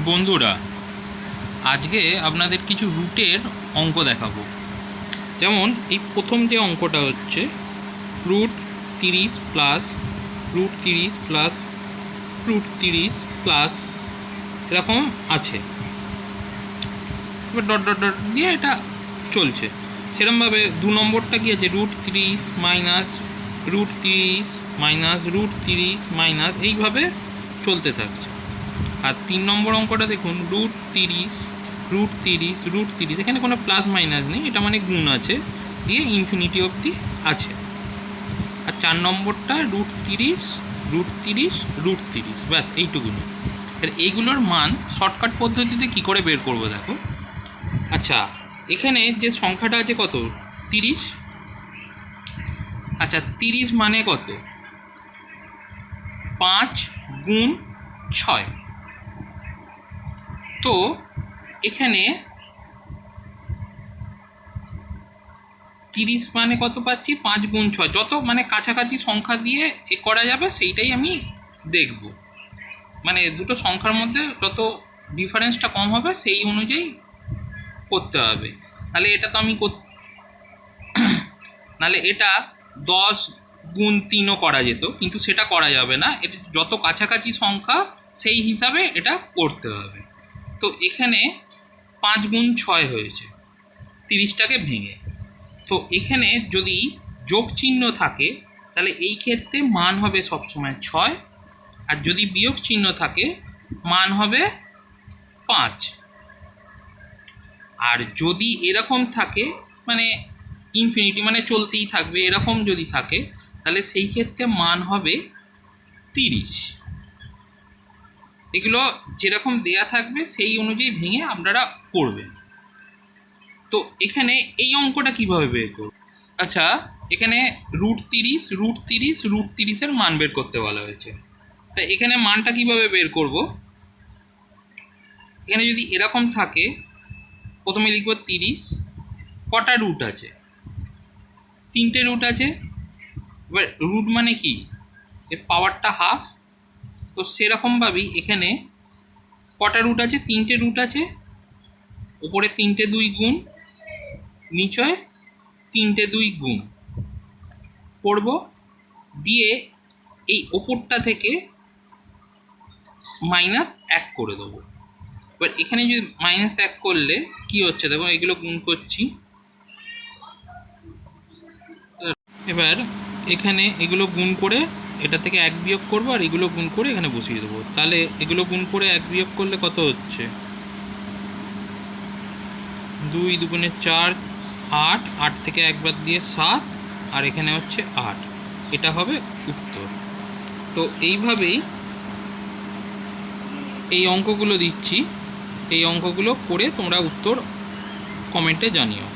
বন্ধুরা, আজকে আপনাদের কিছু রুটের অঙ্ক দেখাবো। যেমন এই প্রথম যে অঙ্কটা হচ্ছে √30 প্লাস √30 প্লাস √30 প্লাস এরকম আছে, এবার ডট ডট ডট দিয়ে এটা চলছে। সেরকমভাবে 2 নম্বরটা কি আছে, √30 মাইনাস √30 মাইনাস √30 মাইনাস, এইভাবে চলতে থাকছে। আর 3 নম্বর অঙ্কটা দেখুন, √30 √30 √30, এখানে কোনো প্লাস মাইনাস নেই, এটা মানে গুণ আছে, দিয়ে ইনফিনিটি অবধি আছে। আর 4 নম্বরটা √30 √30 √30, ব্যাস এইটুকুনি। আর এইগুলোর মান শর্টকাট পদ্ধতিতে কি করে বের করবো দেখো। আচ্ছা, এখানে যে সংখ্যাটা আছে কত, 30। আচ্ছা, 30 মানে কত, 5 গুণ 6। তো এখানে 30 মানে কত পাচ্ছি, 5 গুণ 6, যত মানে কাছাকাছি সংখ্যা দিয়ে এ করা যাবে সেইটাই আমি দেখব। মানে দুটো সংখ্যার মধ্যে যত ডিফারেন্সটা কম হবে সেই অনুযায়ী করতে হবে। তাহলে এটা তো আমি নাহলে এটা 10 গুণ 3ও করা যেত, কিন্তু সেটা করা যাবে না। এটা যত কাছাকাছি সংখ্যা সেই হিসাবে এটা করতে হবে। তো এখানে 5 গুণ 6 হয়েছে 30টাকে ভেঙে। তো এখানে যদি যোগ চিহ্ন থাকে তাহলে এই ক্ষেত্রে মান হবে সবসময় 6, আর যদি বিয়োগ চিহ্ন থাকে মান হবে 5। আর যদি এরকম থাকে মানে ইনফিনিটি মানে চলতেই থাকবে, এরকম যদি থাকে তাহলে সেই ক্ষেত্রে মান হবে 30। এগুলো যেরকম দেয়া থাকবে সেই অনুযায়ী ভেঙে আপনারা করবেন। তো এখানে এই অঙ্কটা কিভাবে বের করব? আচ্ছা, এখানে √30 √30 √30-এর মান বের করতে বলা হয়েছে। তা এখানে মানটা কিভাবে বের করব? এখানে যদি এরকম থাকে প্রথমে লিখব 30, কটা রুট আছে, 3টে রুট আছে। এবার রুট মানে কি, এর পাওয়ারটা হাফ। তো সেরকমভাবেই এখানে কটা রুট আছে, 3টে রুট আছে। উপরে 3টে 2 গুণ, নিচে 3টে 2 গুণ করব, দিয়ে এই ওপরটা থেকে -1 করে দেবো। এবার এখানে যদি -1 করলে কি হচ্ছে দেখো, এগুলো গুণ করছি। এবার এখানে এগুলো গুণ করে এটা থেকে 1 বিয়োগ করবো, আর এগুলো গুণ করে এখানে বসিয়ে দেবো। তাহলে এগুলো গুণ করে 1 বিয়োগ করলে কত হচ্ছে, 2 2 4, 8, 8 থেকে 1 বাদ দিয়ে 7, আর এখানে হচ্ছে 8। এটা হবে উত্তর। তো এইভাবেই এই অঙ্কগুলো দিচ্ছি, এই অঙ্কগুলো করে তোমরা উত্তর কমেন্টে জানিও।